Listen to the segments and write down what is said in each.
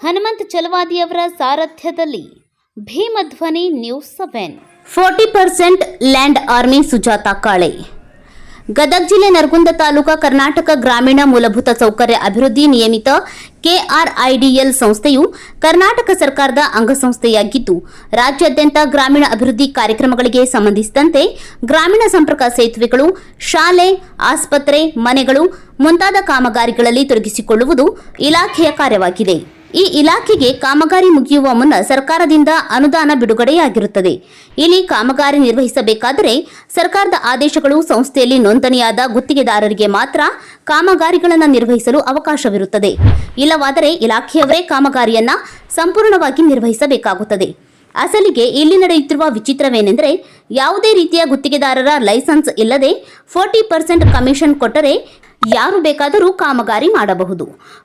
ಹನುಮಂತ ಚಲವಾದಿಯವರ ಸಾರಥ್ಯದಲ್ಲಿ Bhimadhwani news 7 40% land army Sujata Kale. Gadag ಜಿಲ್ಲೆ ನರಗುಂದ ತಾಲೂಕಾ ಕರ್ನಾಟಕ ಗ್ರಾಮೀಣ ಮೂಲಭೂತ ಸೌಕರ್ಯ ಅಭಿವೃದ್ಧಿ ನಿಯಮಿತ KRIDL ಸಂಸ್ಥೆಯು ಕರ್ನಾಟಕ ಸರ್ಕಾರದ ಅಂಗಸಂಸ್ಥೆಯಾಗಿದ್ದು, ರಾಜ್ಯಾದ್ಯಂತ ಗ್ರಾಮೀಣ ಅಭಿವೃದ್ಧಿ ಕಾರ್ಯಕ್ರಮಗಳಿಗೆ ಸಂಬಂಧಿಸಿದಂತೆ ಗ್ರಾಮೀಣ ಸಂಪರ್ಕ ಸೇತುವೆಗಳು, ಶಾಲೆ, ಆಸ್ಪತ್ರೆ, ಮನೆಗಳು ಮುಂತಾದ ಕಾಮಗಾರಿಗಳಲ್ಲಿ ತೊಡಗಿಸಿಕೊಳ್ಳುವುದು ಇಲಾಖೆಯ ಕಾರ್ಯವಾಗಿದೆ. ಈ ಇಲಾಖೆಗೆ ಕಾಮಗಾರಿ ಮುಗಿಯುವ ಮುನ್ನ ಸರ್ಕಾರದಿಂದ ಅನುದಾನ ಬಿಡುಗಡೆಯಾಗಿರುತ್ತದೆ. ಇಲ್ಲಿ ಕಾಮಗಾರಿ ನಿರ್ವಹಿಸಬೇಕಾದರೆ ಸರ್ಕಾರದ ಆದೇಶಗಳು, ಸಂಸ್ಥೆಯಲ್ಲಿ ನೋಂದಣಿಯಾದ ಗುತ್ತಿಗೆದಾರರಿಗೆ ಮಾತ್ರ ಕಾಮಗಾರಿಗಳನ್ನು ನಿರ್ವಹಿಸಲು ಅವಕಾಶವಿರುತ್ತದೆ. ಇಲ್ಲವಾದರೆ ಇಲಾಖೆಯವರೇ ಕಾಮಗಾರಿಯನ್ನ ಸಂಪೂರ್ಣವಾಗಿ ನಿರ್ವಹಿಸಬೇಕಾಗುತ್ತದೆ. ಅಸಲಿಗೆ ಇಲ್ಲಿ ನಡೆಯುತ್ತಿರುವ ವಿಚಿತ್ರವೇನೆಂದರೆ, ಯಾವುದೇ ರೀತಿಯ ಗುತ್ತಿಗೆದಾರರ ಲೈಸೆನ್ಸ್ ಇಲ್ಲದೆ 40% ಕಮಿಷನ್ ಕೊಟ್ಟರೆ ಯಾರು ಬೇಕಾದರೂ ಕಾಮಗಾರಿ ಮಾಡಬಹುದು.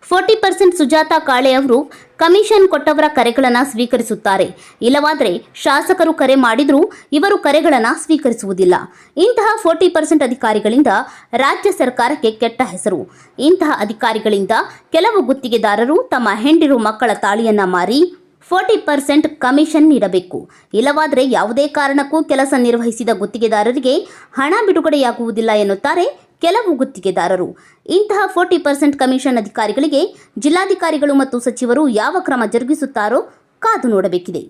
40% ಸುಜಾತ ಕಾಳೆ ಅವರು ಕಮಿಷನ್ ಕೊಟ್ಟವರ ಕರೆಗಳನ್ನು ಸ್ವೀಕರಿಸುತ್ತಾರೆ. ಇಲ್ಲವಾದರೆ ಶಾಸಕರು ಕರೆ ಮಾಡಿದರೂ ಇವರು ಕರೆಗಳನ್ನು ಸ್ವೀಕರಿಸುವುದಿಲ್ಲ. ಇಂತಹ 40% ಅಧಿಕಾರಿಗಳಿಂದ ರಾಜ್ಯ ಸರ್ಕಾರಕ್ಕೆ ಕೆಟ್ಟ ಹೆಸರು. ಇಂತಹ ಅಧಿಕಾರಿಗಳಿಂದ ಕೆಲವು ಗುತ್ತಿಗೆದಾರರು ತಮ್ಮ ಹೆಂಡಿರು ಮಕ್ಕಳ ತಾಳಿಯನ್ನ ಮಾರಿ 40% ಕಮಿಷನ್ ನೀಡಬೇಕು. ಇಲ್ಲವಾದರೆ ಯಾವುದೇ ಕಾರಣಕ್ಕೂ ಕೆಲಸ ನಿರ್ವಹಿಸಿದ ಗುತ್ತಿಗೆದಾರರಿಗೆ ಹಣ ಬಿಡುಗಡೆಯಾಗುವುದಿಲ್ಲ ಎನ್ನುತ್ತಾರೆ ಕೆಲವು ಗುತ್ತಿಗೆದಾರರು. ಇಂತಹ 40% ಕಮಿಷನ್ ಅಧಿಕಾರಿಗಳಿಗೆ ಜಿಲ್ಲಾಧಿಕಾರಿಗಳು ಮತ್ತು ಸಚಿವರು ಯಾವ ಕ್ರಮ ಜರುಗಿಸುತ್ತಾರೋ ಕಾದು ನೋಡಬೇಕಿದೆ.